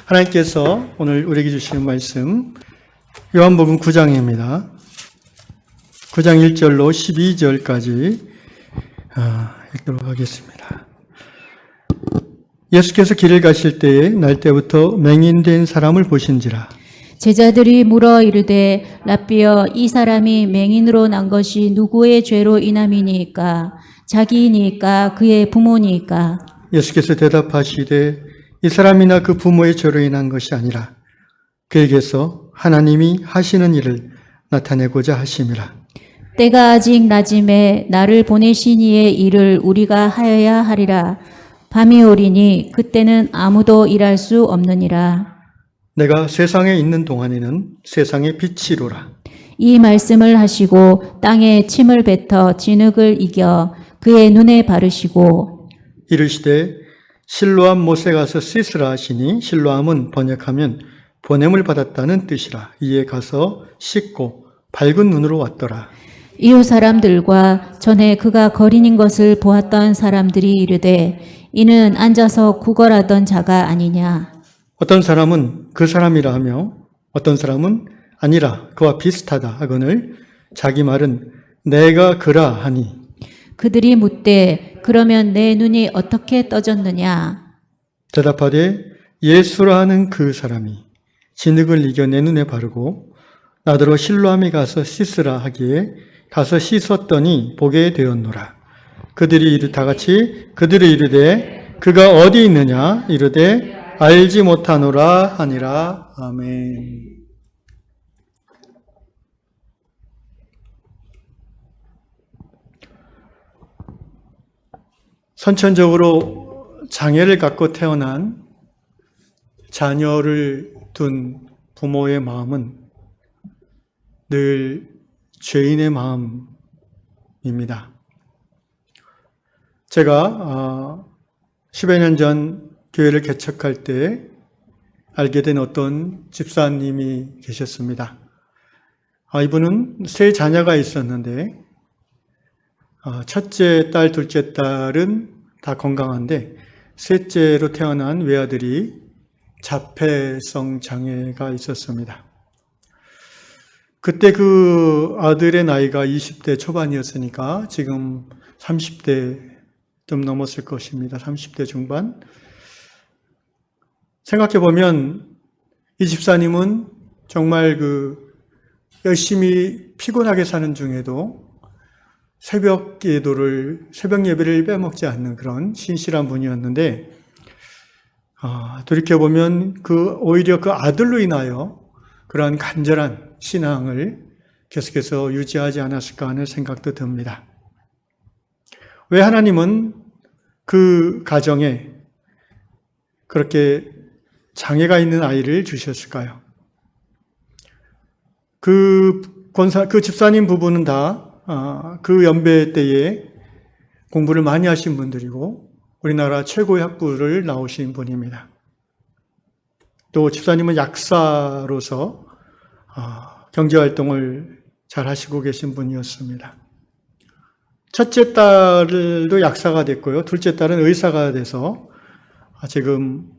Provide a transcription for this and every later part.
하나님께서 오늘 우리에게 주시는 말씀 요한복음 9장입니다. 9장 1절로 12절까지 읽도록 하겠습니다. 예수께서 길을 가실 때에 날 때부터 맹인된 사람을 보신지라. 제자들이 물어 이르되 라삐여, 이 사람이 맹인으로 난 것이 누구의 죄로 인함이니까? 자기이니까 그의 부모니까? 예수께서 대답하시되 이 사람이나 그 부모의 죄로 인한 것이 아니라 그에게서 하나님이 하시는 일을 나타내고자 하심이라. 때가 아직 낮음에 나를 보내신 이의 일을 우리가 하여야 하리라. 밤이 오리니 그때는 아무도 일할 수 없느니라. 내가 세상에 있는 동안에는 세상의 빛이로라. 이 말씀을 하시고 땅에 침을 뱉어 진흙을 이겨 그의 눈에 바르시고 이르시되 실로암 못에 가서 씻으라 하시니 실로암은 번역하면 보냄을 받았다는 뜻이라. 이에 가서 씻고 밝은 눈으로 왔더라. 이웃 사람들과 전에 그가 거린인 것을 보았던 사람들이 이르되 이는 앉아서 구걸하던 자가 아니냐. 어떤 사람은 그 사람이라 하며 어떤 사람은 아니라 그와 비슷하다 하거늘 자기 말은 내가 그라 하니. 그들이 묻되 그러면 내 눈이 어떻게 떠졌느냐. 대답하되 예수라 하는 그 사람이 진흙을 이겨 내 눈에 바르고 나더러 실로암에 가서 씻으라 하기에 가서 씻었더니 보게 되었노라. 그들이 다 같이 그들이 이르되 그가 어디 있느냐 이르되 알지 못하노라 하니라. 아멘. 선천적으로 장애를 갖고 태어난 자녀를 둔 부모의 마음은 늘 죄인의 마음입니다. 제가 10여 년 전 교회를 개척할 때 알게 된 어떤 집사님이 계셨습니다. 이분은 세 자녀가 있었는데 첫째 딸, 둘째 딸은 다 건강한데 셋째로 태어난 외아들이 자폐성 장애가 있었습니다. 그때 그 아들의 나이가 20대 초반이었으니까 지금 30대 좀 넘었을 것입니다. 30대 중반. 생각해보면 이 집사님은 정말 열심히 피곤하게 사는 중에도 새벽 예배를 빼먹지 않는 그런 신실한 분이었는데, 돌이켜보면 오히려 그 아들로 인하여 그러한 간절한 신앙을 계속해서 유지하지 않았을까 하는 생각도 듭니다. 왜 하나님은 그 가정에 그렇게 장애가 있는 아이를 주셨을까요? 그 집사님 부부는 다 그 연배 때에 공부를 많이 하신 분들이고 우리나라 최고의 학부를 나오신 분입니다. 또 집사님은 약사로서 경제활동을 잘 하시고 계신 분이었습니다. 첫째 딸도 약사가 됐고요. 둘째 딸은 의사가 돼서 지금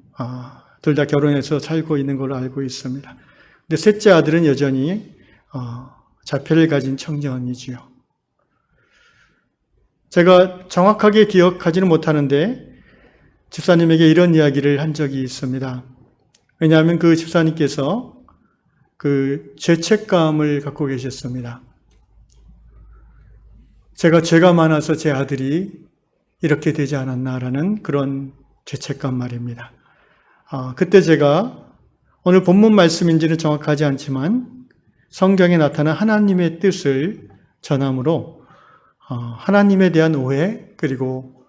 둘 다 결혼해서 살고 있는 걸로 알고 있습니다. 근데 셋째 아들은 여전히 자폐를 가진 청년이지요. 제가 정확하게 기억하지는 못하는데 집사님에게 이런 이야기를 한 적이 있습니다. 왜냐하면 그 집사님께서 죄책감을 갖고 계셨습니다. 제가 죄가 많아서 제 아들이 이렇게 되지 않았나라는 그런 죄책감 말입니다. 그때 제가 오늘 본문 말씀인지는 정확하지 않지만 성경에 나타난 하나님의 뜻을 전함으로 하나님에 대한 오해 그리고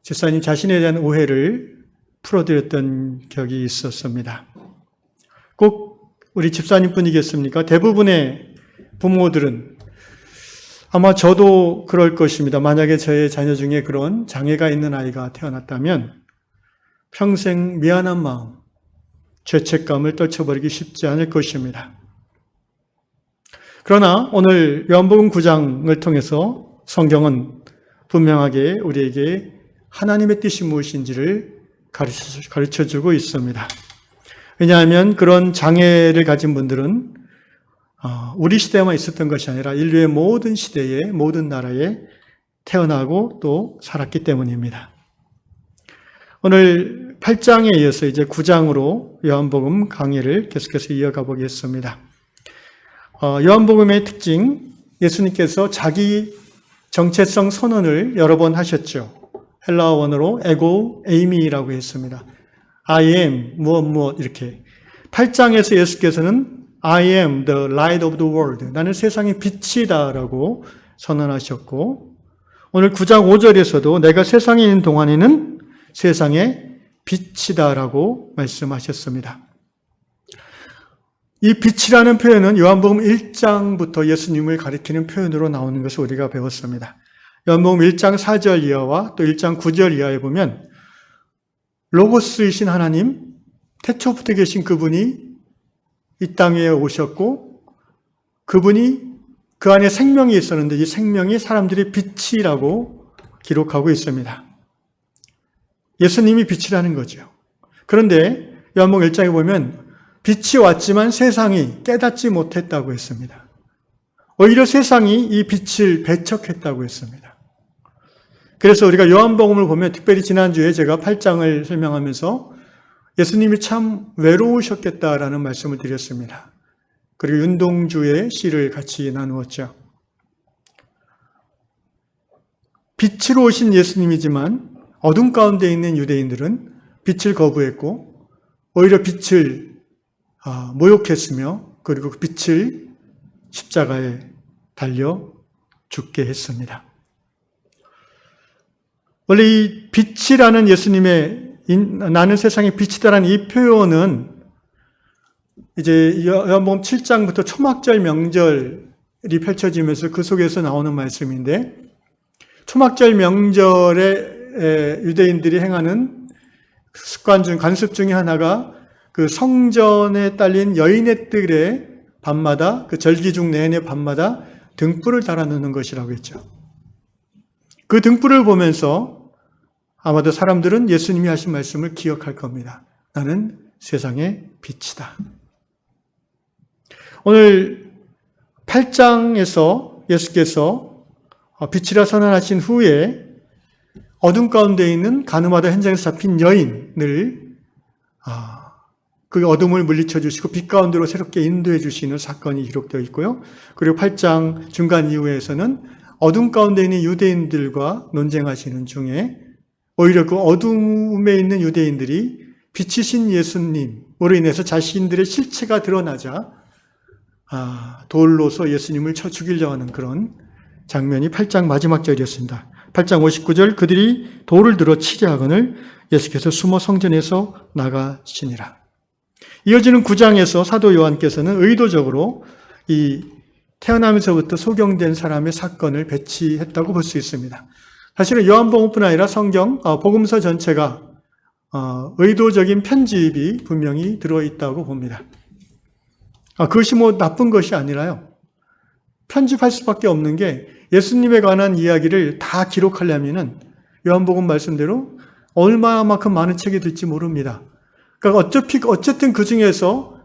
집사님 자신에 대한 오해를 풀어드렸던 격이 있었습니다. 꼭 우리 집사님 뿐이겠습니까? 대부분의 부모들은 아마 저도 그럴 것입니다. 만약에 저의 자녀 중에 그런 장애가 있는 아이가 태어났다면 평생 미안한 마음, 죄책감을 떨쳐버리기 쉽지 않을 것입니다. 그러나 오늘 요한복음 9장을 통해서 성경은 분명하게 우리에게 하나님의 뜻이 무엇인지를 가르쳐주고 있습니다. 왜냐하면 그런 장애를 가진 분들은 우리 시대에만 있었던 것이 아니라 인류의 모든 시대에, 모든 나라에 태어나고 또 살았기 때문입니다. 오늘 8장에 이어서 이제 9장으로 요한복음 강의를 계속해서 이어가 보겠습니다. 요한복음의 특징, 예수님께서 자기 정체성 선언을 여러 번 하셨죠. 헬라어 원어로 에고 에이미라고 했습니다. I am 무엇 이렇게. 8장에서 예수께서는 I am the light of the world. 나는 세상의 빛이다라고 선언하셨고, 오늘 9장 5절에서도 내가 세상에 있는 동안에는 세상의 빛이다라고 말씀하셨습니다. 이 빛이라는 표현은 요한복음 1장부터 예수님을 가리키는 표현으로 나오는 것을 우리가 배웠습니다. 요한복음 1장 4절 이하와 또 1장 9절 이하에 보면 로고스이신 하나님, 태초부터 계신 그분이 이 땅에 오셨고 그분이 그 안에 생명이 있었는데 이 생명이 사람들의 빛이라고 기록하고 있습니다. 예수님이 빛이라는 거죠. 그런데 요한복음 1장에 보면 빛이 왔지만 세상이 깨닫지 못했다고 했습니다. 오히려 세상이 이 빛을 배척했다고 했습니다. 그래서 우리가 요한복음을 보면 특별히 지난주에 제가 8장을 설명하면서 예수님이 참 외로우셨겠다라는 말씀을 드렸습니다. 그리고 윤동주의 시를 같이 나누었죠. 빛으로 오신 예수님이지만 어둠 가운데 있는 유대인들은 빛을 거부했고 오히려 빛을 모욕했으며 그리고 그 빛을 십자가에 달려 죽게 했습니다. 원래 이 빛이라는 예수님의 나는 세상의 빛이다라는 이 표현은 이제 요한복음 7장부터 초막절 명절이 펼쳐지면서 그 속에서 나오는 말씀인데 초막절 명절에 유대인들이 행하는 습관 중 관습 중에 하나가 그 성전에 딸린 여인의 뜰에 밤마다 그 절기중 내내 밤마다 등불을 달아놓는 것이라고 했죠. 그 등불을 보면서 아마도 사람들은 예수님이 하신 말씀을 기억할 겁니다. 나는 세상의 빛이다. 오늘 8장에서 예수께서 빛이라 선언하신 후에 어둠 가운데 있는 가늠하다 현장에서 잡힌 여인을 그 어둠을 물리쳐 주시고 빛 가운데로 새롭게 인도해 주시는 사건이 기록되어 있고요. 그리고 8장 중간 이후에서는 어둠 가운데 있는 유대인들과 논쟁하시는 중에 오히려 그 어둠에 있는 유대인들이 빛이신 예수님으로 인해서 자신들의 실체가 드러나자 돌로서 예수님을 쳐 죽이려고 하는 그런 장면이 8장 마지막 절이었습니다. 8장 59절 그들이 돌을 들어 치려 하거늘 예수께서 숨어 성전에서 나가시니라. 이어지는 9장에서 사도 요한께서는 의도적으로 이 태어나면서부터 소경된 사람의 사건을 배치했다고 볼 수 있습니다. 사실은 요한복음뿐 아니라 성경, 복음서 전체가 의도적인 편집이 분명히 들어있다고 봅니다. 그것이 뭐 나쁜 것이 아니라요. 편집할 수밖에 없는 게 예수님에 관한 이야기를 다 기록하려면은 요한복음 말씀대로 얼마만큼 많은 책이 될지 모릅니다. 그러니까 어쨌든 그 중에서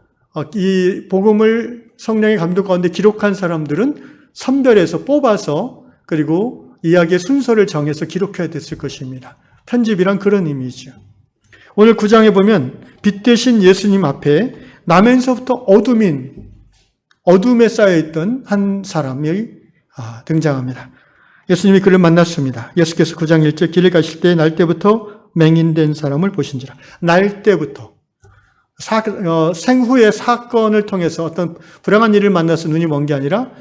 이 복음을 성령의 감독 가운데 기록한 사람들은 선별해서 뽑아서 그리고 이야기의 순서를 정해서 기록해야 됐을 것입니다. 편집이란 그런 의미죠. 오늘 9장에 보면 빛 대신 예수님 앞에 나면서부터 어둠에 쌓여있던 한 사람이 등장합니다. 예수님이 그를 만났습니다. 예수께서 9장 1절 길을 가실 때 날 때부터 맹인된 사람을 보신지라. 날 때부터 생후의 사건을 통해서 어떤 불행한 일을 만나서 눈이 먼 게 아니라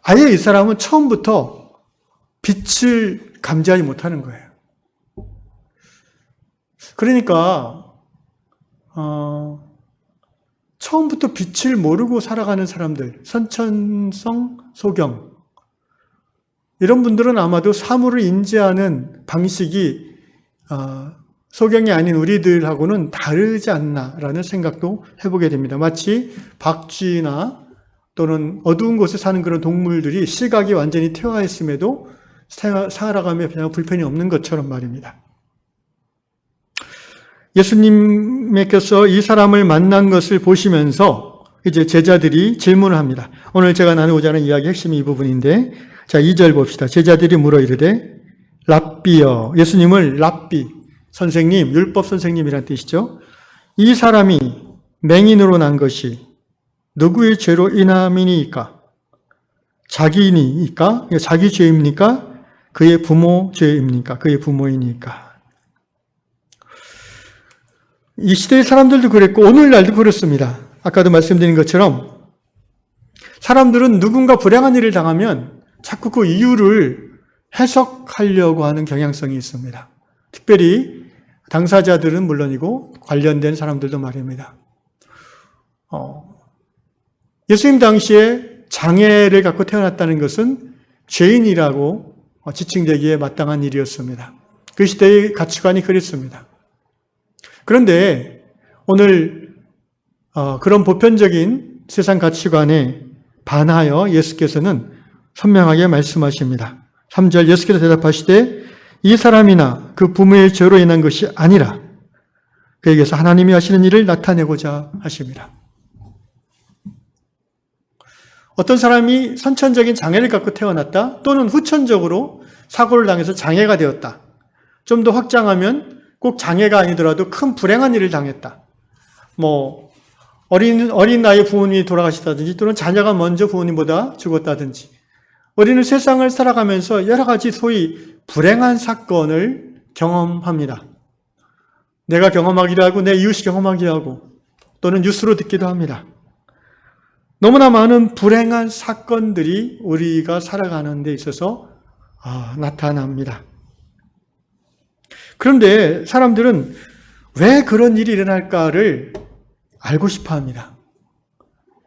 아예 이 사람은 처음부터 빛을 감지하지 못하는 거예요. 그러니까 처음부터 빛을 모르고 살아가는 사람들, 선천성 소경 이런 분들은 아마도 사물을 인지하는 방식이 소경이 아닌 우리들하고는 다르지 않나라는 생각도 해보게 됩니다. 마치 박쥐나 또는 어두운 곳에 사는 그런 동물들이 시각이 완전히 퇴화했음에도 살아가며 그냥 불편이 없는 것처럼 말입니다. 예수님께서 이 사람을 만난 것을 보시면서 이제 제자들이 질문을 합니다. 오늘 제가 나누고자 하는 이야기 핵심이 이 부분인데, 자, 2절 봅시다. 제자들이 물어 이르되 랍비여, 예수님을 랍비, 선생님, 율법 선생님이란 뜻이죠. 이 사람이 맹인으로 난 것이 누구의 죄로 인함이니까? 자기니까? 자기 죄입니까? 그의 부모 죄입니까? 그의 부모이니까? 이 시대의 사람들도 그랬고 오늘날도 그렇습니다. 아까도 말씀드린 것처럼 사람들은 누군가 불행한 일을 당하면 자꾸 그 이유를 해석하려고 하는 경향성이 있습니다. 특별히 당사자들은 물론이고 관련된 사람들도 말입니다. 예수님 당시에 장애를 갖고 태어났다는 것은 죄인이라고 지칭되기에 마땅한 일이었습니다. 그 시대의 가치관이 그랬습니다. 그런데 오늘 그런 보편적인 세상 가치관에 반하여 예수께서는 선명하게 말씀하십니다. 3절 예수께서 대답하시되 이 사람이나 그 부모의 죄로 인한 것이 아니라 그에게서 하나님이 하시는 일을 나타내고자 하십니다. 어떤 사람이 선천적인 장애를 갖고 태어났다 또는 후천적으로 사고를 당해서 장애가 되었다. 좀 더 확장하면 꼭 장애가 아니더라도 큰 불행한 일을 당했다. 어린 나이에 부모님이 돌아가시다든지 또는 자녀가 먼저 부모님보다 죽었다든지 우리는 세상을 살아가면서 여러 가지 소위 불행한 사건을 경험합니다. 내가 경험하기도 하고 내 이웃이 경험하기도 하고 또는 뉴스로 듣기도 합니다. 너무나 많은 불행한 사건들이 우리가 살아가는 데 있어서 나타납니다. 그런데 사람들은 왜 그런 일이 일어날까를 알고 싶어 합니다.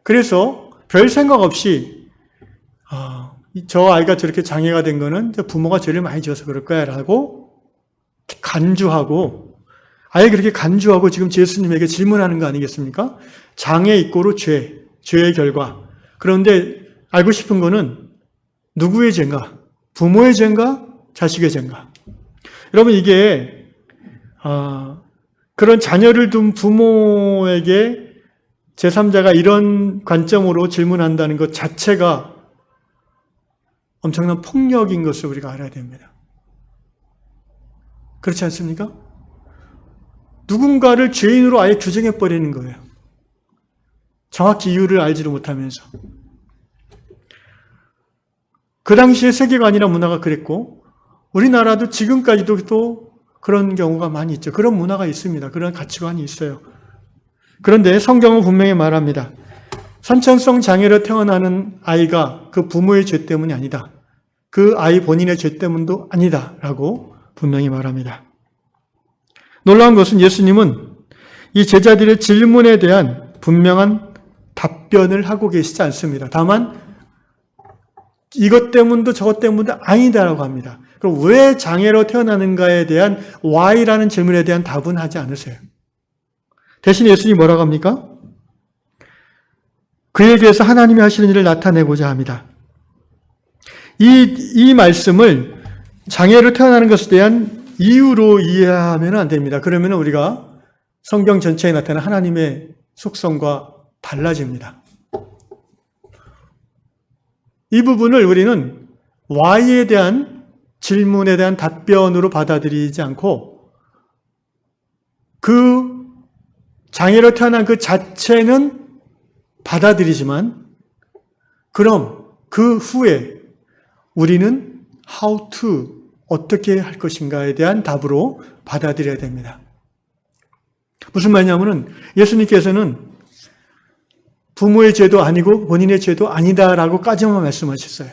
그래서 별 생각 없이 저 아이가 저렇게 장애가 된 거는 부모가 죄를 많이 지어서 그럴 거야 라고 간주하고 아예 그렇게 간주하고 지금 예수님에게 질문하는 거 아니겠습니까? 장애 이꼬르 죄의 결과. 그런데 알고 싶은 거는 누구의 죄인가? 부모의 죄인가? 자식의 죄인가? 여러분 이게 그런 자녀를 둔 부모에게 제3자가 이런 관점으로 질문한다는 것 자체가 엄청난 폭력인 것을 우리가 알아야 됩니다. 그렇지 않습니까? 누군가를 죄인으로 아예 규정해버리는 거예요. 정확히 이유를 알지도 못하면서. 그 당시의 세계관이나 문화가 그랬고 우리나라도 지금까지도 또 그런 경우가 많이 있죠. 그런 문화가 있습니다. 그런 가치관이 있어요. 그런데 성경은 분명히 말합니다. 선천성 장애로 태어나는 아이가 그 부모의 죄 때문이 아니다. 그 아이 본인의 죄 때문도 아니다. 라고 분명히 말합니다. 놀라운 것은 예수님은 이 제자들의 질문에 대한 분명한 답변을 하고 계시지 않습니다. 다만 이것 때문도 저것 때문도 아니다라고 합니다. 그럼 왜 장애로 태어나는가에 대한 why라는 질문에 대한 답은 하지 않으세요. 대신 예수님이 뭐라고 합니까? 그에게서 하나님이 하시는 일을 나타내고자 합니다. 이 말씀을 장애로 태어나는 것에 대한 이유로 이해하면 안 됩니다. 그러면 우리가 성경 전체에 나타나는 하나님의 속성과 달라집니다. 이 부분을 우리는 why에 대한 질문에 대한 답변으로 받아들이지 않고 그 장애로 태어난 그 자체는 받아들이지만 그럼 그 후에 우리는 how to, 어떻게 할 것인가에 대한 답으로 받아들여야 됩니다. 무슨 말이냐면은 예수님께서는 부모의 죄도 아니고 본인의 죄도 아니다라고까지만 말씀하셨어요.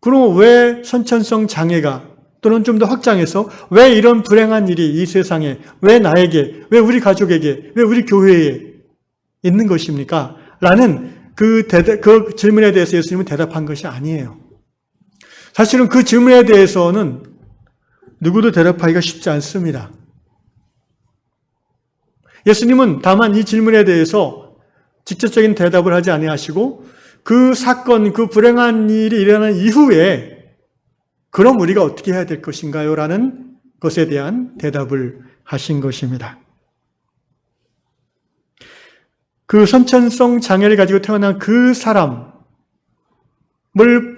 그럼 왜 선천성 장애가 또는 좀 더 확장해서 왜 이런 불행한 일이 이 세상에 왜 나에게 왜 우리 가족에게 왜 우리 교회에 있는 것입니까? 라는 그 질문에 대해서 예수님은 대답한 것이 아니에요. 사실은 그 질문에 대해서는 누구도 대답하기가 쉽지 않습니다. 예수님은 다만 이 질문에 대해서 직접적인 대답을 하지 아니하시고 그 사건, 그 불행한 일이 일어난 이후에 그럼 우리가 어떻게 해야 될 것인가요? 라는 것에 대한 대답을 하신 것입니다. 그 선천성 장애를 가지고 태어난 그 사람을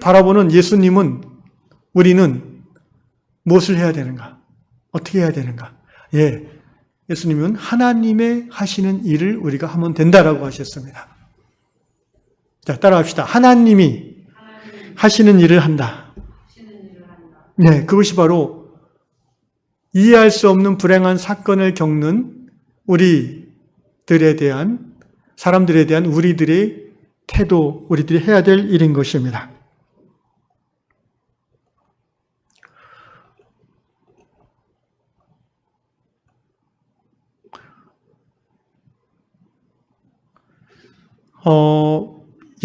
바라보는 예수님은 우리는 무엇을 해야 되는가? 어떻게 해야 되는가? 예수님은 하나님의 하시는 일을 우리가 하면 된다라고 하셨습니다. 자, 따라합시다. 하나님이 하시는 일을 한다. 네, 그것이 바로 이해할 수 없는 불행한 사건을 겪는 사람들에 대한 우리들의 태도, 우리들이 해야 될 일인 것입니다.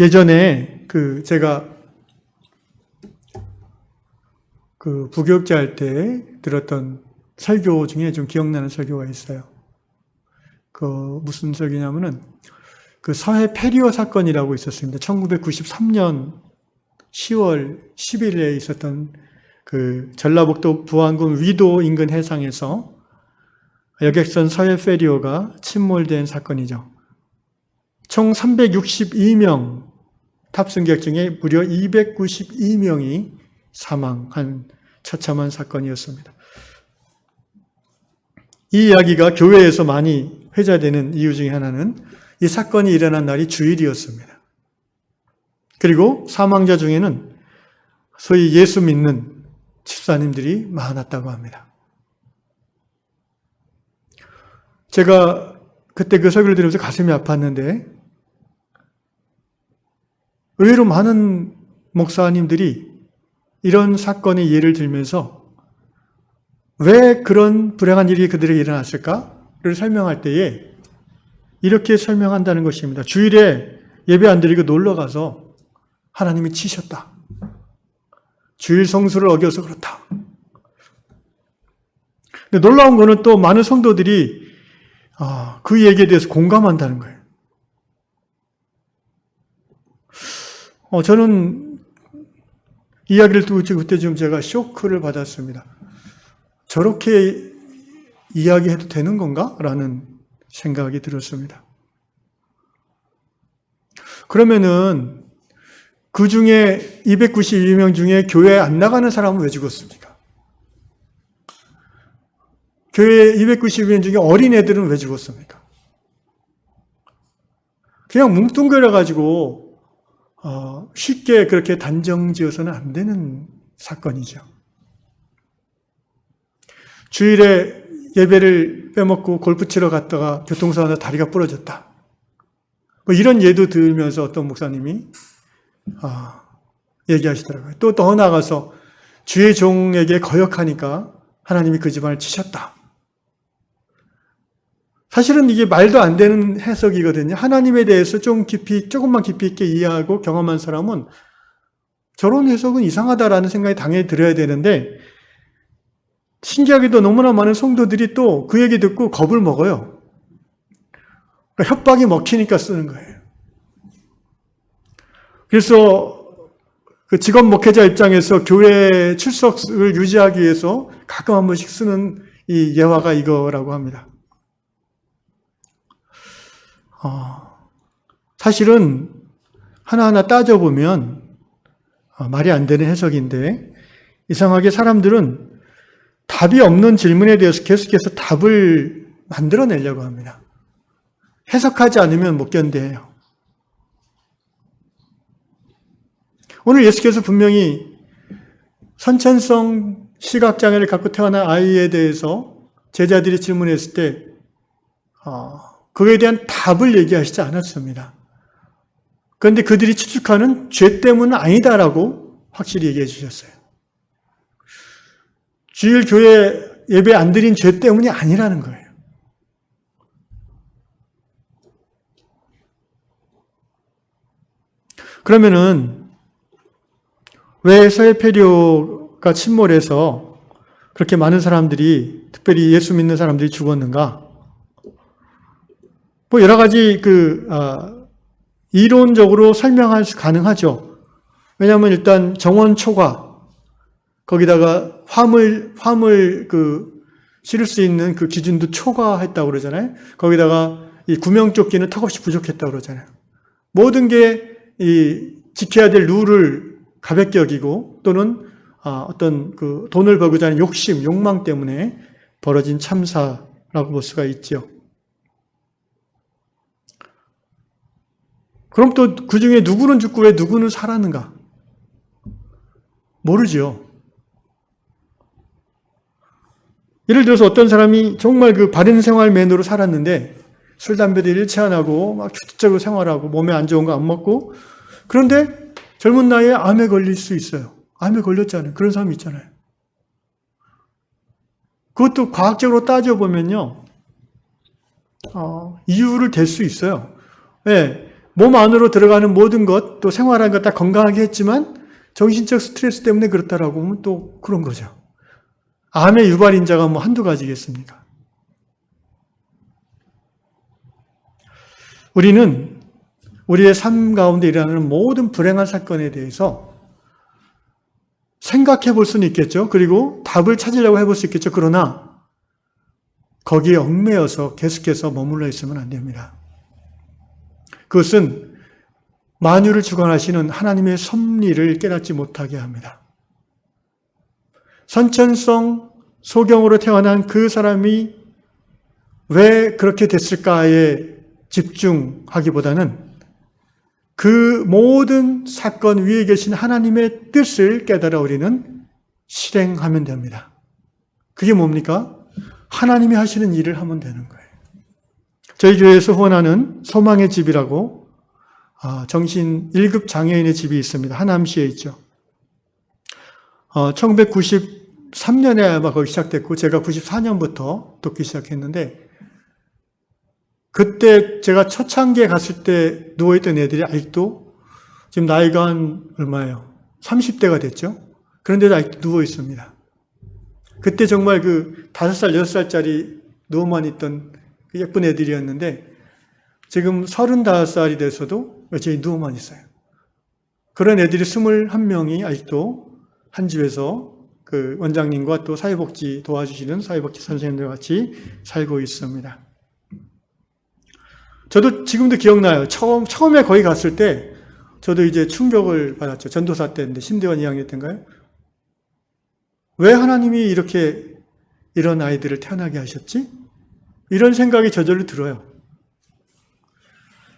예전에 제가 부교육자 할 때 들었던 설교 중에 좀 기억나는 설교가 있어요. 무슨 설교냐면은 서해 페리오 사건이라고 있었습니다. 1993년 10월 10일에 있었던 전라북도 부안군 위도 인근 해상에서 여객선 서해 페리오가 침몰된 사건이죠. 총 362명 탑승객 중에 무려 292명이 사망한 처참한 사건이었습니다. 이 이야기가 교회에서 많이 회자되는 이유 중에 하나는 이 사건이 일어난 날이 주일이었습니다. 그리고 사망자 중에는 소위 예수 믿는 집사님들이 많았다고 합니다. 제가 그때 그 설교를 들으면서 가슴이 아팠는데 의외로 많은 목사님들이 이런 사건의 예를 들면서 왜 그런 불행한 일이 그들에게 일어났을까를 설명할 때에 이렇게 설명한다는 것입니다. 주일에 예배 안 드리고 놀러 가서 하나님이 치셨다. 주일 성수를 어겨서 그렇다. 근데 놀라운 거는 또 많은 성도들이 그 얘기에 대해서 공감한다는 거예요. 저는 이야기를 듣고 그때 좀 제가 쇼크를 받았습니다. 저렇게 이야기해도 되는 건가? 라는 생각이 들었습니다. 그러면은 그 중에 292명 중에 교회에 안 나가는 사람은 왜 죽었습니까? 교회 292명 중에 어린애들은 왜 죽었습니까? 그냥 뭉뚱그려가지고 쉽게 그렇게 단정지어서는 안 되는 사건이죠. 주일에 예배를 빼먹고 골프 치러 갔다가 교통사고로 다리가 부러졌다. 뭐 이런 예도 들으면서 어떤 목사님이 얘기하시더라고요. 또 더 나아가서 주의 종에게 거역하니까 하나님이 그 집안을 치셨다. 사실은 이게 말도 안 되는 해석이거든요. 하나님에 대해서 조금만 깊이 있게 이해하고 경험한 사람은 저런 해석은 이상하다라는 생각이 당연히 들어야 되는데 신기하게도 너무나 많은 성도들이 또 그 얘기 듣고 겁을 먹어요. 그러니까 협박이 먹히니까 쓰는 거예요. 그래서 그 직업 목회자 입장에서 교회 출석을 유지하기 위해서 가끔 한 번씩 쓰는 이 예화가 이거라고 합니다. 사실은 하나하나 따져보면 말이 안 되는 해석인데 이상하게 사람들은 답이 없는 질문에 대해서 계속해서 답을 만들어내려고 합니다. 해석하지 않으면 못 견뎌해요. 오늘 예수께서 분명히 선천성 시각장애를 갖고 태어난 아이에 대해서 제자들이 질문했을 때 그거에 대한 답을 얘기하시지 않았습니다. 그런데 그들이 추측하는 죄 때문은 아니다라고 확실히 얘기해 주셨어요. 주일 교회 예배 안 드린 죄 때문이 아니라는 거예요. 그러면은 왜 서해 페리오가 침몰해서 그렇게 많은 사람들이, 특별히 예수 믿는 사람들이 죽었는가? 뭐 여러 가지 이론적으로 설명할 수 가능하죠. 왜냐하면 일단 정원 초과, 거기다가 화물 실을 수 있는 그 기준도 초과했다고 그러잖아요. 거기다가 이 구명조끼는 턱없이 부족했다고 그러잖아요. 모든 게 이 지켜야 될 룰을 가볍게 여기고 또는 어떤 그 돈을 벌고자 하는 욕심, 욕망 때문에 벌어진 참사라고 볼 수가 있죠. 그럼 또 그 중에 누구는 죽고 왜 누구는 살았는가? 모르죠. 예를 들어서 어떤 사람이 정말 그 바른 생활맨으로 살았는데 술, 담배도 일체 안 하고 막 규칙적으로 생활하고 몸에 안 좋은 거 안 먹고 그런데 젊은 나이에 암에 걸릴 수 있어요. 암에 걸렸잖아요. 그런 사람이 있잖아요. 그것도 과학적으로 따져보면요. 이유를 댈 수 있어요. 네, 몸 안으로 들어가는 모든 것, 또 생활하는 것 다 건강하게 했지만 정신적 스트레스 때문에 그렇다라고 하면 또 그런 거죠. 암의 유발인자가 뭐 한두 가지겠습니까? 우리는 우리의 삶 가운데 일어나는 모든 불행한 사건에 대해서 생각해 볼 수는 있겠죠. 그리고 답을 찾으려고 해볼 수 있겠죠. 그러나 거기에 얽매여서 계속해서 머물러 있으면 안 됩니다. 그것은 만유를 주관하시는 하나님의 섭리를 깨닫지 못하게 합니다. 선천성 소경으로 태어난 그 사람이 왜 그렇게 됐을까에 집중하기보다는 그 모든 사건 위에 계신 하나님의 뜻을 깨달아 우리는 실행하면 됩니다. 그게 뭡니까? 하나님이 하시는 일을 하면 되는 거예요. 저희 교회에서 후원하는 소망의 집이라고 정신 1급 장애인의 집이 있습니다. 하남시에 있죠. 1993년에 아마 거기 시작됐고 제가 94년부터 돕기 시작했는데 그때 제가 초창기에 갔을 때 누워있던 애들이 아직도 지금 나이가 한 얼마예요? 30대가 됐죠? 그런데도 아직도 누워 있습니다. 그때 정말 그 5살, 6살짜리 누워만 있던 그 예쁜 애들이었는데 지금 35살이 돼서도 여전히 누워만 있어요. 그런 애들이 21명이 아직도 한 집에서 그 원장님과 또 사회복지 도와주시는 사회복지 선생님들 같이 살고 있습니다. 저도 지금도 기억나요. 처음에 거기 갔을 때 저도 이제 충격을 받았죠. 전도사 때인데 신대원 2학년 때인가요? 왜 하나님이 이렇게 이런 아이들을 태어나게 하셨지? 이런 생각이 저절로 들어요.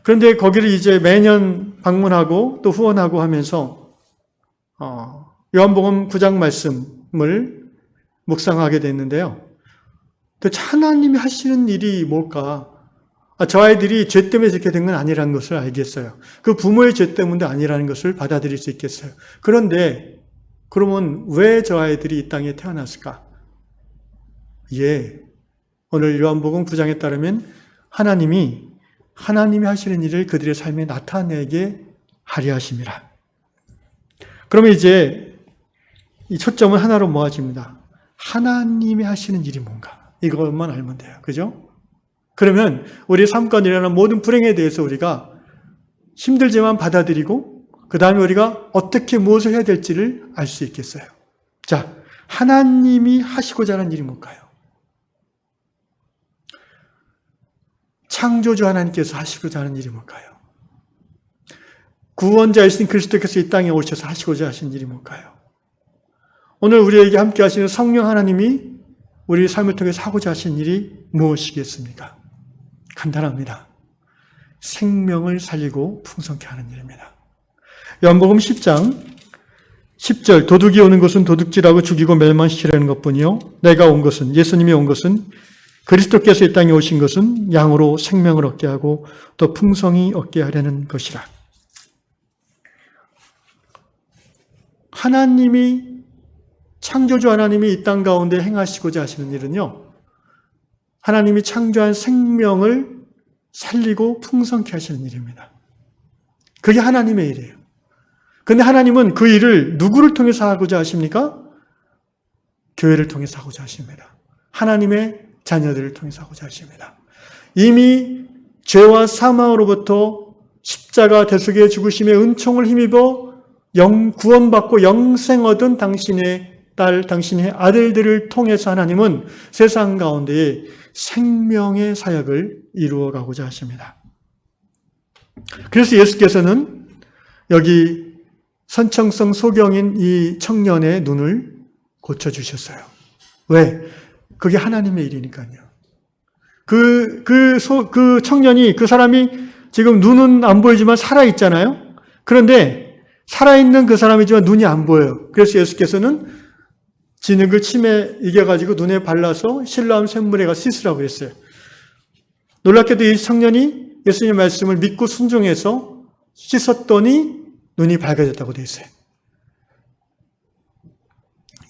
그런데 거기를 이제 매년 방문하고 또 후원하고 하면서 요한복음 9장 말씀을 묵상하게 됐는데요. 도대체 하나님이 하시는 일이 뭘까? 저 아이들이 죄 때문에 이렇게 된 건 아니라는 것을 알겠어요. 그 부모의 죄 때문도 아니라는 것을 받아들일 수 있겠어요. 그런데 그러면 왜 저 아이들이 이 땅에 태어났을까? 오늘 요한복음 9장에 따르면 하나님이 하시는 일을 그들의 삶에 나타내게 하려 하심이라. 그러면 이제 이 초점은 하나로 모아집니다. 하나님이 하시는 일이 뭔가? 이것만 알면 돼요. 그죠? 그러면 우리 삶 가운데 일어나는 모든 불행에 대해서 우리가 힘들지만 받아들이고 그 다음에 우리가 어떻게 무엇을 해야 될지를 알 수 있겠어요. 자, 하나님이 하시고자 하는 일이 뭘까요? 창조주 하나님께서 하시고자 하는 일이 뭘까요? 구원자이신 그리스도께서 이 땅에 오셔서 하시고자 하신 일이 뭘까요? 오늘 우리에게 함께 하시는 성령 하나님이 우리 삶을 통해서 하고자 하신 일이 무엇이겠습니까? 간단합니다. 생명을 살리고 풍성케 하는 일입니다. 요한복음 10장 10절 도둑이 오는 것은 도둑질하고 죽이고 멸망시키려는 것뿐이요 내가 온 것은 예수님이 온 것은 그리스도께서 이 땅에 오신 것은 양으로 생명을 얻게 하고 또 풍성히 얻게 하려는 것이라. 창조주 하나님이 이 땅 가운데 행하시고자 하시는 일은요. 하나님이 창조한 생명을 살리고 풍성케 하시는 일입니다. 그게 하나님의 일이에요. 그런데 하나님은 그 일을 누구를 통해서 하고자 하십니까? 교회를 통해서 하고자 하십니다. 하나님의 자녀들을 통해서 하고자 하십니다. 이미 죄와 사망으로부터 십자가 대속의 죽으심의 은총을 힘입어 구원받고 영생 얻은 당신의 딸, 당신의 아들들을 통해서 하나님은 세상 가운데에 생명의 사역을 이루어가고자 하십니다. 그래서 예수께서는 여기 선천성 소경인 이 청년의 눈을 고쳐주셨어요. 왜? 그게 하나님의 일이니까요. 그 청년이, 그 사람이 지금 눈은 안 보이지만 살아있잖아요. 그런데 살아있는 그 사람이지만 눈이 안 보여요. 그래서 예수께서는 진흙을 침에 이겨가지고 눈에 발라서 실로암 샘물에 가서 씻으라고 했어요. 놀랍게도 이 청년이 예수님의 말씀을 믿고 순종해서 씻었더니 눈이 밝아졌다고 되어 있어요.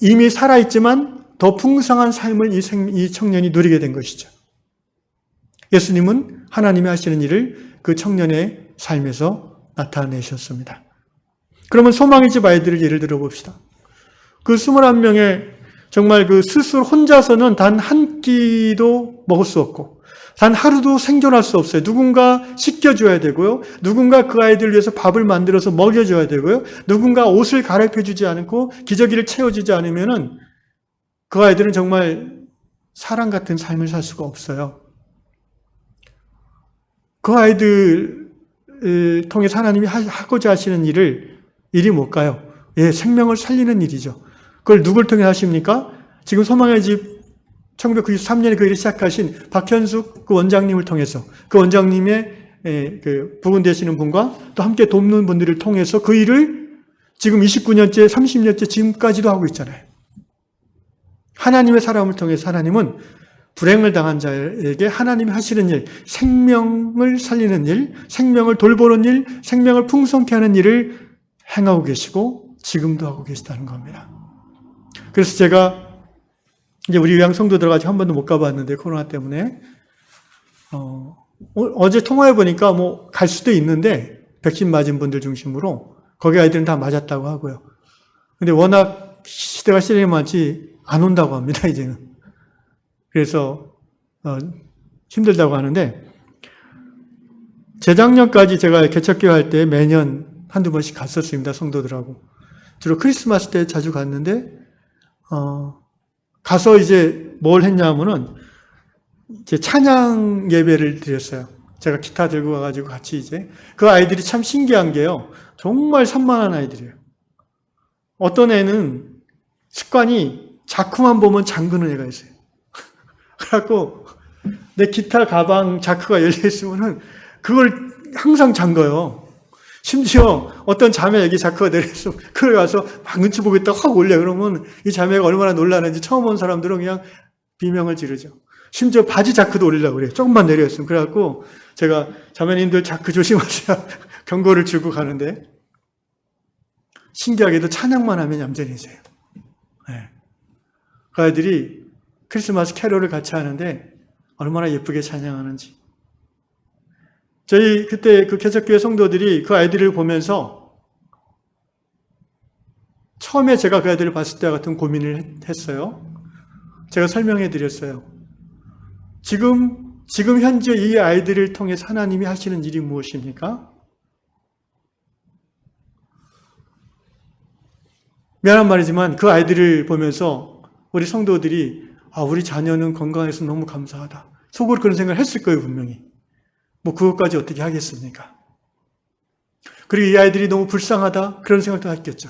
이미 살아있지만 더 풍성한 삶을 이 청년이 누리게 된 것이죠. 예수님은 하나님이 하시는 일을 그 청년의 삶에서 나타내셨습니다. 그러면 소망의 집 아이들을 예를 들어 봅시다. 그 21명의 정말 그 스스로 혼자서는 단 한 끼도 먹을 수 없고 단 하루도 생존할 수 없어요. 누군가 씻겨줘야 되고요. 누군가 그 아이들 위해서 밥을 만들어서 먹여줘야 되고요. 누군가 옷을 갈아입혀주지 않고 기저귀를 채워주지 않으면은 그 아이들은 정말 사람 같은 삶을 살 수가 없어요. 그 아이들을 통해서 하나님이 하고자 하시는 일이 뭘까요? 예, 생명을 살리는 일이죠. 그걸 누굴 통해 하십니까? 지금 소망의 집 1993년에 그 일을 시작하신 박현숙 그 원장님을 통해서 그 원장님의 그 부분 되시는 분과 또 함께 돕는 분들을 통해서 그 일을 지금 29년째, 30년째 지금까지도 하고 있잖아요. 하나님의 사람을 통해서 하나님은 불행을 당한 자에게 하나님이 하시는 일, 생명을 살리는 일, 생명을 돌보는 일, 생명을 풍성케 하는 일을 행하고 계시고 지금도 하고 계시다는 겁니다. 그래서 제가 이제 우리 요양 성도들 아직 한 번도 못 가봤는데 코로나 때문에 어제 통화해 보니까 뭐 갈 수도 있는데 백신 맞은 분들 중심으로 거기 아이들은 다 맞았다고 하고요. 근데 워낙 시대가 시대에 많지 안 온다고 합니다 이제는. 그래서 힘들다고 하는데 재작년까지 제가 개척교회 할 때 매년 한두 번씩 갔었습니다 성도들하고. 주로 크리스마스 때 자주 갔는데 가서 이제 뭘 했냐면은 이제 찬양 예배를 드렸어요. 제가 기타 들고 가가지고 같이 이제 그 아이들이 참 신기한 게요. 정말 산만한 아이들이에요. 어떤 애는 습관이 자크만 보면 잠그는 애가 있어요. 그래갖고 내 기타 가방 자크가 열려있으면은 그걸 항상 잠궈요. 심지어 어떤 자매 여기 자크가 내려있으면 그걸 가서 막 눈치 보고 있다가 확 올려. 그러면 이 자매가 얼마나 놀라는지 처음 온 사람들은 그냥 비명을 지르죠. 심지어 바지 자크도 올리려고 그래요. 조금만 내려있으면. 그래갖고 제가 자매님들 자크 조심하세요. 경고를 주고 가는데 신기하게도 찬양만 하면 얌전해져요. 네. 그 아이들이 크리스마스 캐롤을 같이 하는데 얼마나 예쁘게 찬양하는지. 저희 그때 그 개척교회 성도들이 그 아이들을 보면서 처음에 제가 그 아이들을 봤을 때와 같은 고민을 했어요. 제가 설명해 드렸어요. 지금 현재 이 아이들을 통해서 하나님이 하시는 일이 무엇입니까? 미안한 말이지만 그 아이들을 보면서 우리 성도들이 우리 자녀는 건강해서 너무 감사하다. 속으로 그런 생각을 했을 거예요, 분명히. 뭐 그것까지 어떻게 하겠습니까? 그리고 이 아이들이 너무 불쌍하다. 그런 생각도 했겠죠.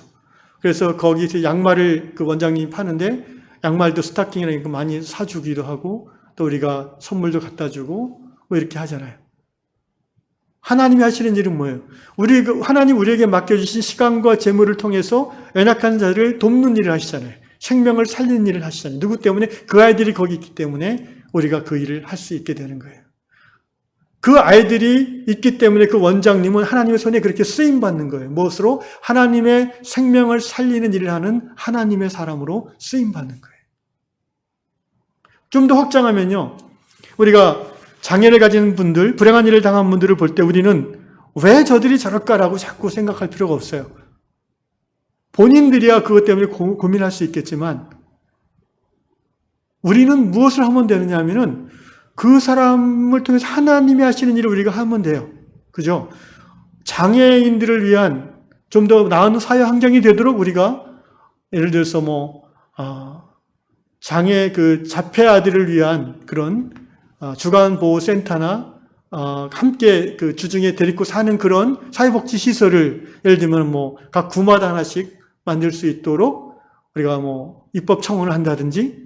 그래서 거기서 양말을 그 원장님이 파는데 양말도 스타킹이라니까 많이 사주기도 하고 또 우리가 선물도 갖다 주고 뭐 이렇게 하잖아요. 하나님이 하시는 일은 뭐예요? 하나님 우리에게 맡겨주신 시간과 재물을 통해서 연약한 자를 돕는 일을 하시잖아요. 생명을 살리는 일을 하시잖아요. 누구 때문에? 그 아이들이 거기 있기 때문에 우리가 그 일을 할 수 있게 되는 거예요. 그 아이들이 있기 때문에 그 원장님은 하나님의 손에 그렇게 쓰임받는 거예요. 무엇으로? 하나님의 생명을 살리는 일을 하는 하나님의 사람으로 쓰임받는 거예요. 좀 더 확장하면요. 우리가 장애를 가진 분들, 불행한 일을 당한 분들을 볼 때 우리는 왜 저들이 저럴까라고 자꾸 생각할 필요가 없어요. 본인들이야 그것 때문에 고민할 수 있겠지만 우리는 무엇을 하면 되느냐 하면은 그 사람을 통해서 하나님이 하시는 일을 우리가 하면 돼요. 그죠? 장애인들을 위한 좀 더 나은 사회 환경이 되도록 우리가 예를 들어서 장애 자폐 아들을 위한 그런 주간보호센터나 함께 주중에 데리고 사는 그런 사회복지 시설을 예를 들면 각 구마다 하나씩 만들 수 있도록 우리가 입법 청원을 한다든지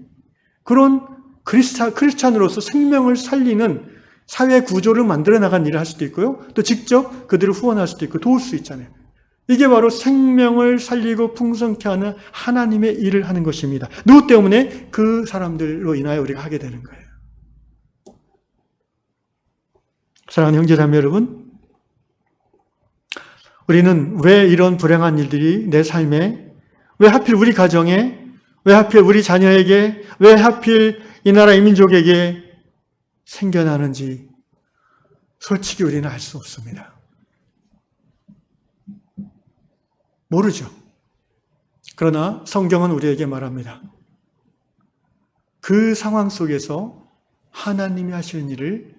그런 크리스찬으로서 생명을 살리는 사회 구조를 만들어 나간 일을 할 수도 있고요. 또 직접 그들을 후원할 수도 있고 도울 수 있잖아요. 이게 바로 생명을 살리고 풍성케 하는 하나님의 일을 하는 것입니다. 누구 때문에? 그 사람들로 인하여 우리가 하게 되는 거예요. 사랑하는 형제자매 여러분, 우리는 왜 이런 불행한 일들이 내 삶에, 왜 하필 우리 가정에, 왜 하필 우리 자녀에게, 왜 하필 이 나라 이 민족에게 생겨나는지 솔직히 우리는 알 수 없습니다. 모르죠. 그러나 성경은 우리에게 말합니다. 그 상황 속에서 하나님이 하시는 일을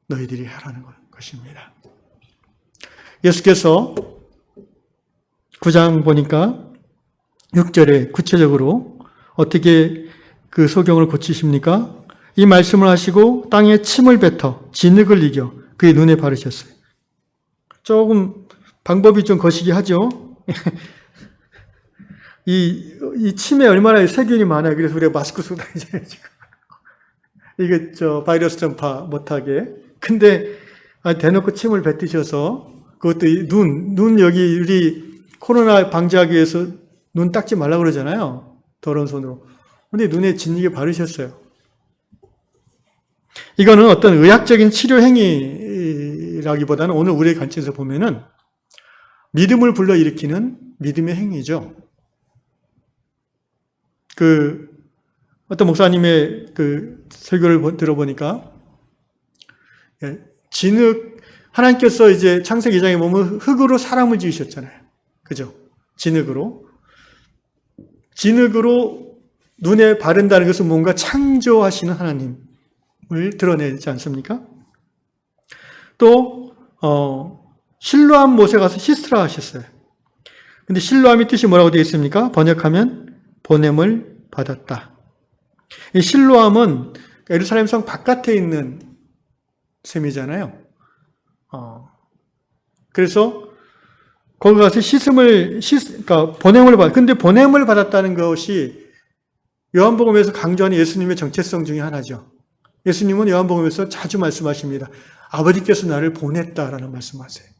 너희들이 하라는 것입니다. 예수께서 9장 보니까 6절에 구체적으로 어떻게 그 소경을 고치십니까? 이 말씀을 하시고 땅에 침을 뱉어 진흙을 이겨 그의 눈에 바르셨어요. 조금 방법이 좀 거시기 하죠. 이 침에 얼마나 세균이 많아요. 그래서 우리가 마스크 쓰고 다니잖아요, 지금. 이게 바이러스 전파 못하게. 근데 대놓고 침을 뱉으셔서 그것도 눈 여기 우리 코로나 방지하기 위해서 눈 닦지 말라고 그러잖아요. 더러운 손으로. 근데 눈에 진흙에 바르셨어요. 이거는 어떤 의학적인 치료 행위라기보다는 오늘 우리의 관점에서 보면은 믿음을 불러일으키는 믿음의 행위죠. 어떤 목사님의 설교를 들어보니까, 하나님께서 이제 창세기 2장에 보면 흙으로 사람을 지으셨잖아요. 그죠? 진흙으로 눈에 바른다는 것은 뭔가 창조하시는 하나님을 드러내지 않습니까? 또, 실로암 못에 가서 씻으라 하셨어요. 근데 실로암이 뜻이 뭐라고 되어 있습니까? 번역하면 보냄을 받았다. 이 실로암은 예루살렘 성 바깥에 있는 셈이잖아요. 그래서 거기 가서 그러니까 보냄을 근데 보냄을 받았다는 것이 요한복음에서 강조하는 예수님의 정체성 중에 하나죠. 예수님은 요한복음에서 자주 말씀하십니다. 아버지께서 나를 보냈다라는 말씀하세요.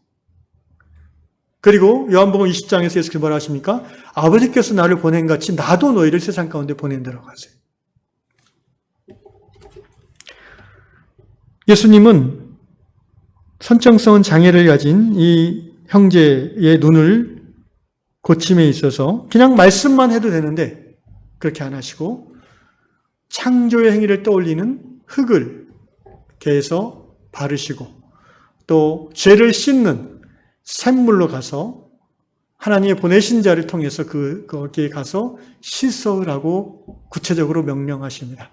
그리고 요한복음 20장에서 예수께서 뭐라 하십니까? 아버지께서 나를 보낸 같이 나도 너희를 세상 가운데 보낸다라고 하세요. 예수님은 선정성 장애를 가진 이 형제의 눈을 고침에 있어서 그냥 말씀만 해도 되는데 그렇게 안 하시고 창조의 행위를 떠올리는 흙을 개에서 바르시고 또 죄를 씻는 샘물로 가서 하나님의 보내신 자를 통해서 거기에 가서 씻으라고 구체적으로 명령하십니다.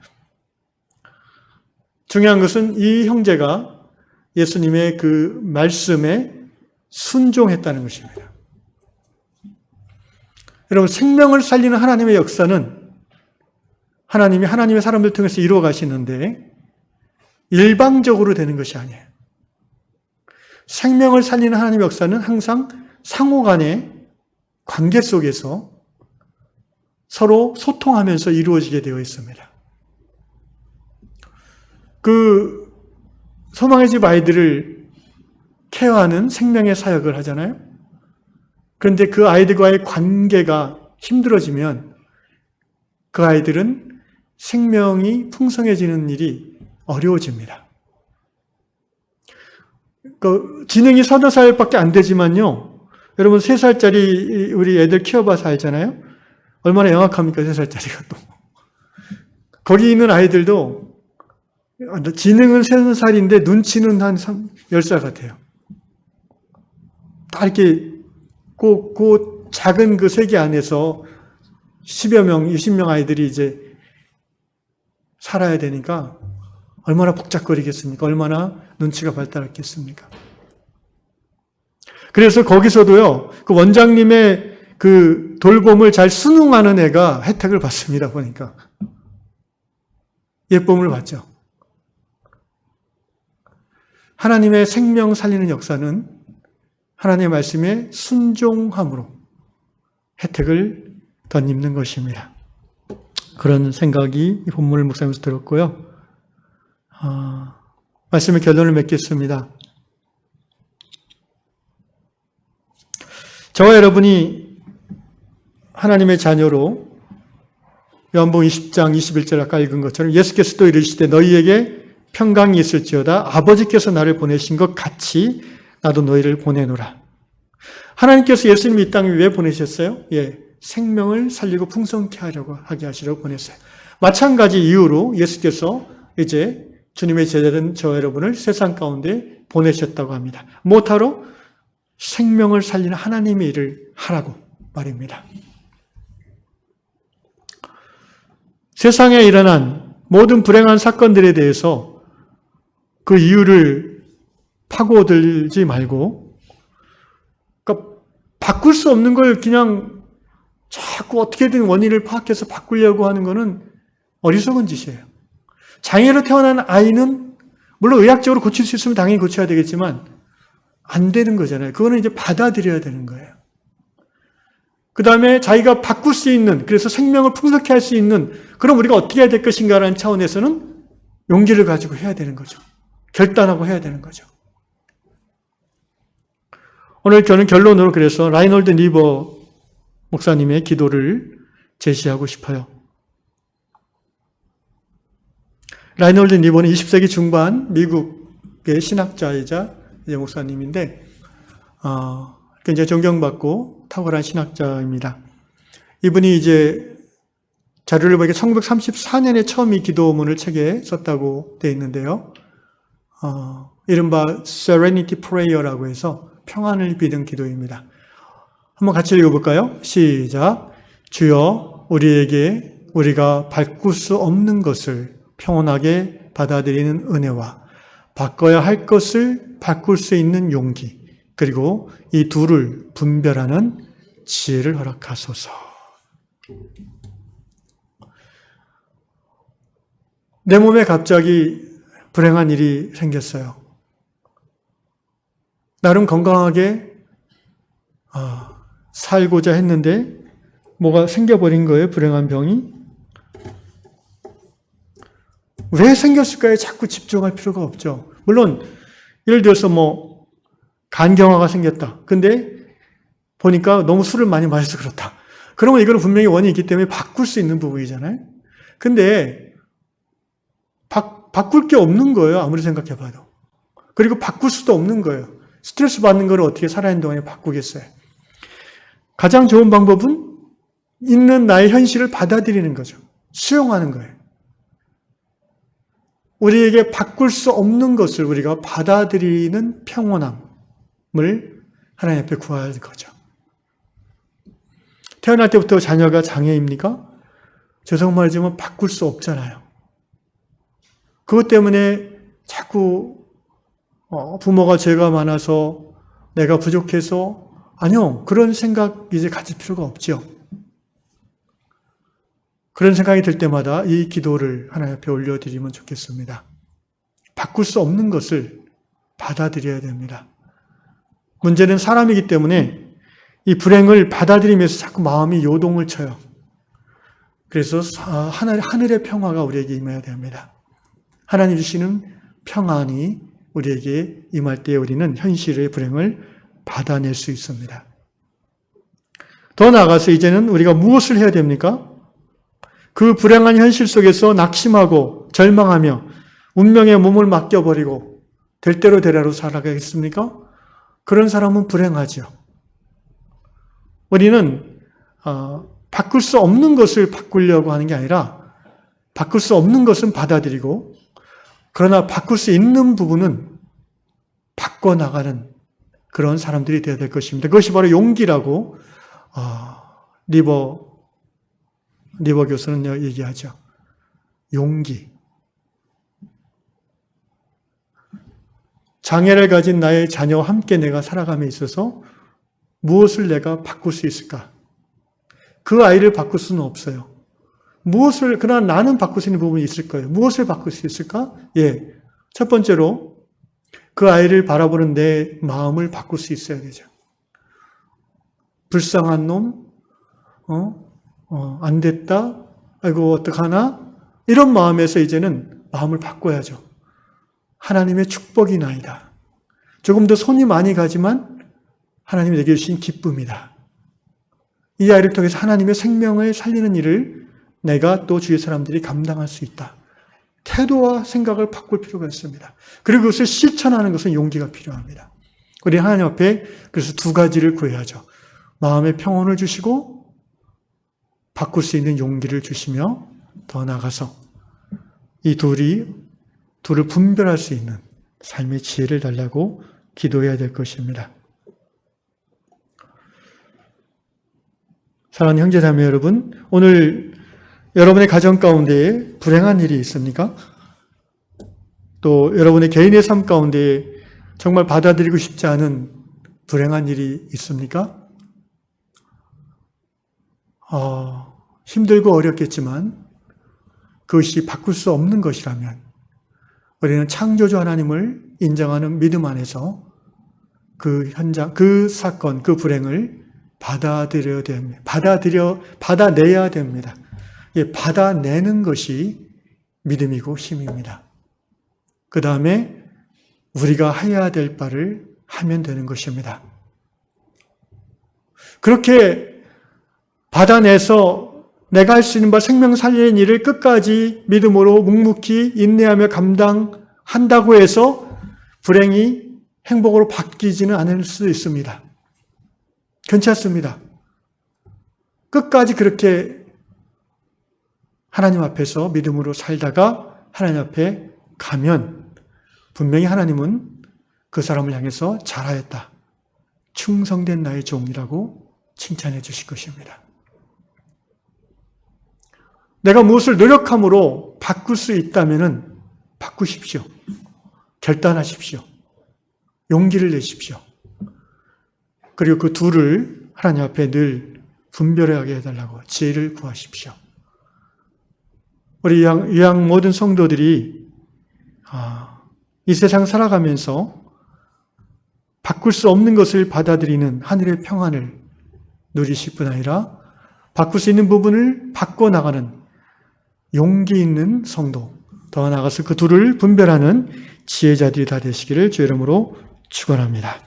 중요한 것은 이 형제가 예수님의 그 말씀에 순종했다는 것입니다. 여러분, 생명을 살리는 하나님의 역사는 하나님이 하나님의 사람들 통해서 이루어 가시는데 일방적으로 되는 것이 아니에요. 생명을 살리는 하나님의 역사는 항상 상호 간의 관계 속에서 서로 소통하면서 이루어지게 되어 있습니다. 소망의 집 아이들을 케어하는 생명의 사역을 하잖아요. 그런데 그 아이들과의 관계가 힘들어지면 그 아이들은 생명이 풍성해지는 일이 어려워집니다. 지능이 3-4살밖에 안 되지만요. 여러분 3살짜리 우리 애들 키워봐서 알잖아요. 얼마나 영악합니까 3살짜리가 또. 거기 있는 아이들도 지능은 3살인데 눈치는 한 10살 같아요. 다 이렇게 그 작은 그 세계 안에서 10여 명, 20명 아이들이 이제 살아야 되니까 얼마나 복잡거리겠습니까? 얼마나 눈치가 발달했겠습니까? 그래서 거기서도요, 그 원장님의 그 돌봄을 잘 순응하는 애가 혜택을 받습니다, 보니까. 예쁨을 받죠. 하나님의 생명 살리는 역사는 하나님의 말씀에 순종함으로 혜택을 덧입는 것입니다. 그런 생각이 이 본문을 묵상하면서 들었고요. 말씀의 결론을 맺겠습니다. 저와 여러분이 하나님의 자녀로 요한복음 20장 21절 아까 읽은 것처럼 예수께서 또 이르시되 너희에게 평강이 있을지어다 아버지께서 나를 보내신 것 같이 나도 너희를 보내노라. 하나님께서 예수님 이 땅에 왜 보내셨어요? 생명을 살리고 풍성케 하게 하시려고 보냈어요. 마찬가지 이유로 예수께서 이제 주님의 제자된 저 여러분을 세상 가운데 보내셨다고 합니다. 무엇하러? 생명을 살리는 하나님의 일을 하라고 말입니다. 세상에 일어난 모든 불행한 사건들에 대해서 그 이유를 파고들지 말고, 그러니까 바꿀 수 없는 걸 그냥 자꾸 어떻게든 원인을 파악해서 바꾸려고 하는 것은 어리석은 짓이에요. 장애로 태어난 아이는 물론 의학적으로 고칠 수 있으면 당연히 고쳐야 되겠지만 안 되는 거잖아요. 그거는 이제 받아들여야 되는 거예요. 그 다음에 자기가 바꿀 수 있는, 그래서 생명을 풍성케 할 수 있는, 그럼 우리가 어떻게 해야 될 것인가라는 차원에서는 용기를 가지고 해야 되는 거죠. 결단하고 해야 되는 거죠. 오늘 저는 결론으로 그래서 라이놀드 니버 목사님의 기도를 제시하고 싶어요. 라이놀드 니버는 20세기 중반 미국의 신학자이자 목사님인데 굉장히 존경받고 탁월한 신학자입니다. 이분이 이제 자료를 보니까 1934년에 처음 이 기도문을 책에 썼다고 되어 있는데요. 이른바 Serenity Prayer라고 해서 평안을 비는 기도입니다. 한번 같이 읽어볼까요? 시작. 주여 우리가 바꿀 수 없는 것을 평온하게 받아들이는 은혜와 바꿔야 할 것을 바꿀 수 있는 용기, 그리고 이 둘을 분별하는 지혜를 허락하소서. 내 몸에 갑자기 불행한 일이 생겼어요. 나름 건강하게 살고자 했는데 뭐가 생겨버린 거예요, 불행한 병이. 왜 생겼을까에 자꾸 집중할 필요가 없죠. 물론 예를 들어서 간경화가 생겼다. 근데 보니까 너무 술을 많이 마셔서 그렇다. 그러면 이거는 분명히 원인이 있기 때문에 바꿀 수 있는 부분이잖아요. 근데 바꿀 게 없는 거예요. 아무리 생각해봐도. 그리고 바꿀 수도 없는 거예요. 스트레스 받는 걸 어떻게 살아있는 동안에 바꾸겠어요. 가장 좋은 방법은 있는 나의 현실을 받아들이는 거죠. 수용하는 거예요. 우리에게 바꿀 수 없는 것을 우리가 받아들이는 평온함을 하나님 앞에 구할 거죠. 태어날 때부터 자녀가 장애입니까? 죄송한 말이지만 바꿀 수 없잖아요. 그것 때문에 자꾸 부모가 죄가 많아서 내가 부족해서, 아니요, 그런 생각 이제 가질 필요가 없죠. 그런 생각이 들 때마다 이 기도를 하나님 앞에 올려드리면 좋겠습니다. 바꿀 수 없는 것을 받아들여야 됩니다. 문제는 사람이기 때문에 이 불행을 받아들이면서 자꾸 마음이 요동을 쳐요. 그래서 하늘의 평화가 우리에게 임해야 됩니다. 하나님 주시는 평안이 우리에게 임할 때 우리는 현실의 불행을 받아낼 수 있습니다. 더 나아가서 이제는 우리가 무엇을 해야 됩니까? 그 불행한 현실 속에서 낙심하고 절망하며 운명의 몸을 맡겨버리고 될 대로 되라로 살아가겠습니까? 그런 사람은 불행하죠. 우리는 바꿀 수 없는 것을 바꾸려고 하는 게 아니라 바꿀 수 없는 것은 받아들이고, 그러나 바꿀 수 있는 부분은 바꿔나가는 그런 사람들이 되어야 될 것입니다. 그것이 바로 용기라고 리버 교수는 얘기하죠. 용기. 장애를 가진 나의 자녀와 함께 내가 살아감에 있어서 무엇을 내가 바꿀 수 있을까? 그 아이를 바꿀 수는 없어요. 그러나 나는 바꿀 수 있는 부분이 있을 거예요. 무엇을 바꿀 수 있을까? 첫 번째로 그 아이를 바라보는 내 마음을 바꿀 수 있어야 되죠. 불쌍한 놈, 안 됐다, 아이고, 어떡하나? 이런 마음에서 이제는 마음을 바꿔야죠. 하나님의 축복이 나이다. 조금 더 손이 많이 가지만 하나님이 내게 주신 기쁨이다. 이 아이를 통해서 하나님의 생명을 살리는 일을 내가 또 주위 사람들이 감당할 수 있다. 태도와 생각을 바꿀 필요가 있습니다. 그리고 그것을 실천하는 것은 용기가 필요합니다. 우리 하나님 앞에 그래서 두 가지를 구해야죠. 마음의 평온을 주시고 바꿀 수 있는 용기를 주시며 더 나아가서 이 둘을 분별할 수 있는 삶의 지혜를 달라고 기도해야 될 것입니다. 사랑하는 형제자매 여러분, 오늘 여러분의 가정 가운데 불행한 일이 있습니까? 또 여러분의 개인의 삶 가운데 정말 받아들이고 싶지 않은 불행한 일이 있습니까? 힘들고 어렵겠지만 그것이 바꿀 수 없는 것이라면 우리는 창조주 하나님을 인정하는 믿음 안에서 그 현장, 그 사건, 그 불행을 받아들여야 됩니다. 받아내야 됩니다. 받아내는 것이 믿음이고 힘입니다. 그 다음에 우리가 해야 될 바를 하면 되는 것입니다. 그렇게 받아내서 내가 할 수 있는 바 생명 살리는 일을 끝까지 믿음으로 묵묵히 인내하며 감당한다고 해서 불행이 행복으로 바뀌지는 않을 수도 있습니다. 괜찮습니다. 끝까지 그렇게 하나님 앞에서 믿음으로 살다가 하나님 앞에 가면 분명히 하나님은 그 사람을 향해서 잘하였다. 충성된 나의 종이라고 칭찬해 주실 것입니다. 내가 무엇을 노력함으로 바꿀 수 있다면 바꾸십시오. 결단하십시오. 용기를 내십시오. 그리고 그 둘을 하나님 앞에 늘 분별하게 해달라고 지혜를 구하십시오. 우리 유양 모든 성도들이 이 세상 살아가면서 바꿀 수 없는 것을 받아들이는 하늘의 평안을 누리실 뿐 아니라 바꿀 수 있는 부분을 바꿔나가는 용기 있는 성도, 더 나아가서 그 둘을 분별하는 지혜자들이 다 되시기를 주의 이름으로 축원합니다.